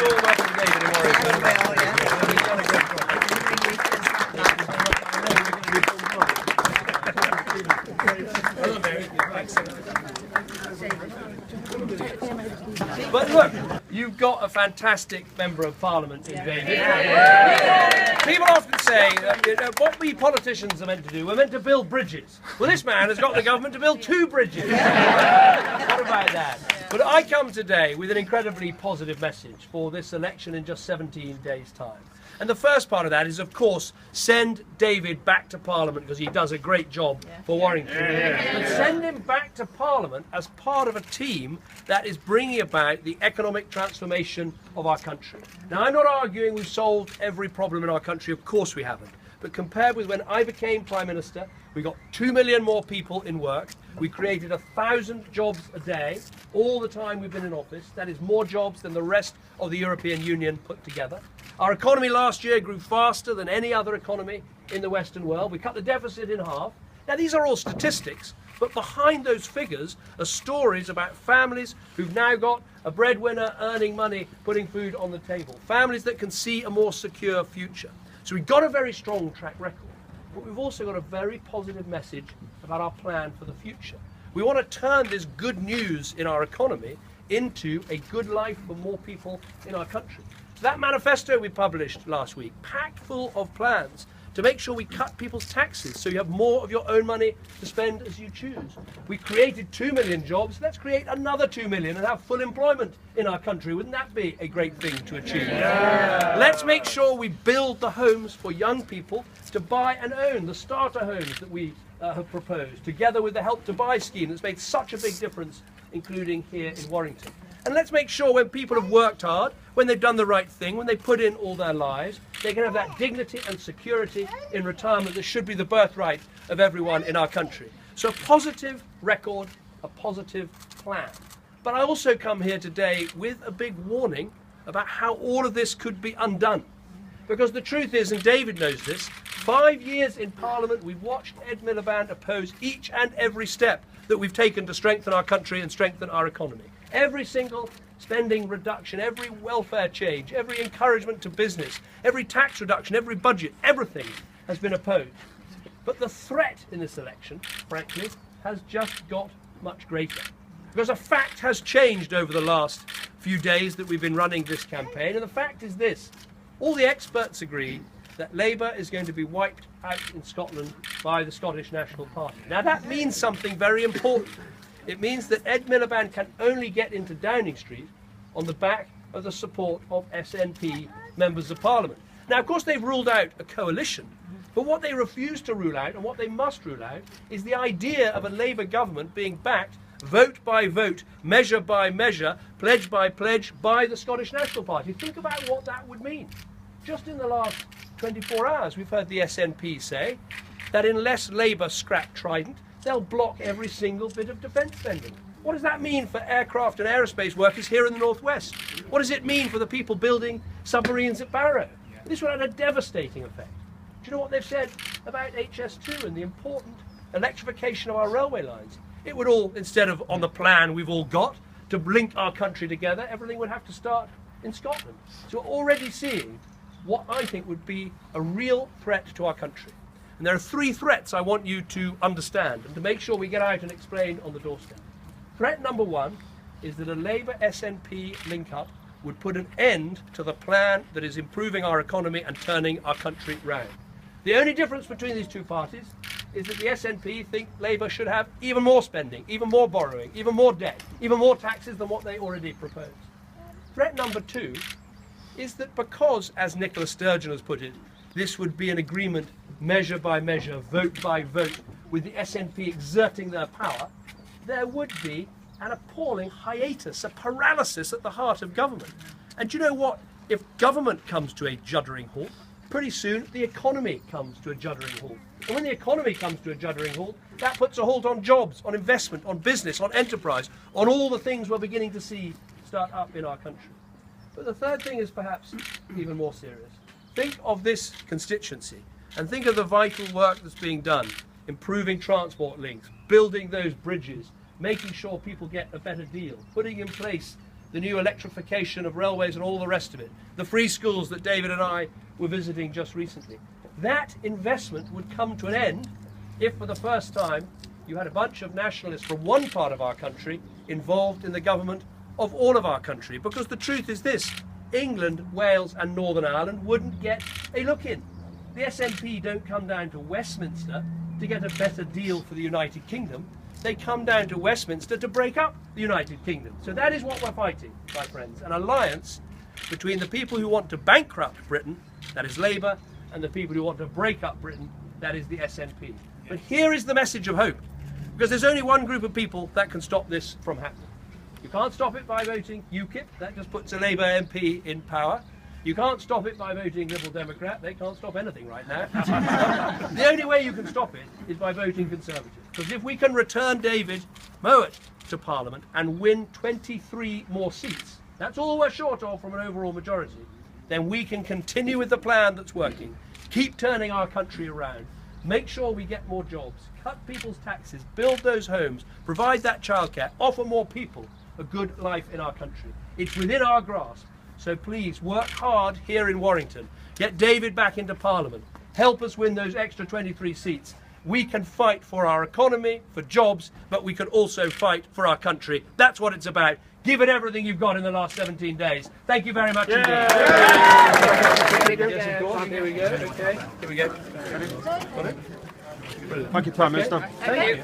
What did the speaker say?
all welcome David in Warrington. He's done a great job. But look, you've got a fantastic Member of Parliament in David. People often say that what we politicians are meant to do, we're meant to build bridges. Well, this man has got the government to build 2 bridges. What about that? But I come today with an incredibly positive message for this election in just 17 days' time. And the first part of that is, of course, send David back to Parliament because he does a great job for Warrington. But send him back to Parliament as part of a team that is bringing about the economic transformation of our country. Now, I'm not arguing we've solved every problem in our country. Of course we haven't. But compared with when I became Prime Minister, we got 2 million more people in work. We created 1,000 jobs a day all the time we've been in office. That is more jobs than the rest of the European Union put together. Our economy last year grew faster than any other economy in the Western world. We cut the deficit in half. Now, these are all statistics, but behind those figures are stories about families who've now got a breadwinner earning money, putting food on the table. Families that can see a more secure future. So we've got a very strong track record, but we've also got a very positive message about our plan for the future. We want to turn this good news in our economy into a good life for more people in our country. So that manifesto we published last week, packed full of plans to make sure we cut people's taxes so you have more of your own money to spend as you choose. We created 2 million jobs. Let's create another 2 million and have full employment in our country. Wouldn't that be a great thing to achieve? Yeah. Let's make sure we build the homes for young people to buy and own, the starter homes that we have proposed, together with the Help to Buy scheme that's made such a big difference, including here in Warrington. And let's make sure when people have worked hard, when they've done the right thing, when they put in all their lives, they can have that dignity and security in retirement that should be the birthright of everyone in our country. So a positive record, a positive plan. But I also come here today with a big warning about how all of this could be undone. Because the truth is, and David knows this, 5 years in Parliament, we've watched Ed Miliband oppose each and every step that we've taken to strengthen our country and strengthen our economy. Every single spending reduction, every welfare change, every encouragement to business, every tax reduction, every budget, everything has been opposed. But the threat in this election, frankly, has just got much greater. Because a fact has changed over the last few days that we've been running this campaign, and the fact is this: all the experts agree that Labour is going to be wiped out in Scotland by the Scottish National Party. Now that means something very important. It means that Ed Miliband can only get into Downing Street on the back of the support of SNP members of Parliament. Now, of course, they've ruled out a coalition, but what they refuse to rule out, and what they must rule out, is the idea of a Labour government being backed vote by vote, measure by measure, pledge by pledge by the Scottish National Party. Think about what that would mean. Just in the last 24 hours, we've heard the SNP say that unless Labour scrap Trident, they'll block every single bit of defence spending. What does that mean for aircraft and aerospace workers here in the northwest? What does it mean for the people building submarines at Barrow? This would have a devastating effect. Do you know what they've said about HS2 and the important electrification of our railway lines? It would all, instead of on the plan we've all got to link our country together, everything would have to start in Scotland. So we're already seeing what I think would be a real threat to our country. And there are 3 threats I want you to understand and to make sure we get out and explain on the doorstep. Threat number 1 is that a Labour SNP link-up would put an end to the plan that is improving our economy and turning our country round. The only difference between these two parties is that the SNP think Labour should have even more spending, even more borrowing, even more debt, even more taxes than what they already propose. Threat number 2 is that because, as Nicola Sturgeon has put it, this would be an agreement measure by measure, vote by vote, with the SNP exerting their power, there would be an appalling hiatus, a paralysis at the heart of government. And do you know what? If government comes to a juddering halt, pretty soon the economy comes to a juddering halt. And when the economy comes to a juddering halt, that puts a halt on jobs, on investment, on business, on enterprise, on all the things we're beginning to see start up in our country. But the third thing is perhaps even more serious. Think of this constituency and think of the vital work that's being done, improving transport links, building those bridges, making sure people get a better deal, putting in place the new electrification of railways and all the rest of it, the free schools that David and I were visiting just recently. That investment would come to an end if for the first time you had a bunch of nationalists from one part of our country involved in the government of all of our country. Because the truth is this, England, Wales and Northern Ireland wouldn't get a look in. The SNP don't come down to Westminster to get a better deal for the United Kingdom. They come down to Westminster to break up the United Kingdom. So that is what we're fighting, my friends, an alliance between the people who want to bankrupt Britain, that is Labour, and the people who want to break up Britain, that is the SNP. But here is the message of hope, because there's only one group of people that can stop this from happening. You can't stop it by voting UKIP, that just puts a Labour MP in power. You can't stop it by voting Liberal Democrat, they can't stop anything right now. The only way you can stop it is by voting Conservative. Because if we can return David Mowat to Parliament and win 23 more seats, that's all we're short of from an overall majority, then we can continue with the plan that's working, keep turning our country around, make sure we get more jobs, cut people's taxes, build those homes, provide that childcare, offer more people a good life in our country. It's within our grasp. So please work hard here in Warrington. Get David back into Parliament. Help us win those extra 23 seats. We can fight for our economy, for jobs, but we can also fight for our country. That's what it's about. Give it everything you've got in the last 17 days. Thank you very much indeed. Yes, of course. Here we go. Okay. Here we go. Thank you, Prime Minister. Thank you.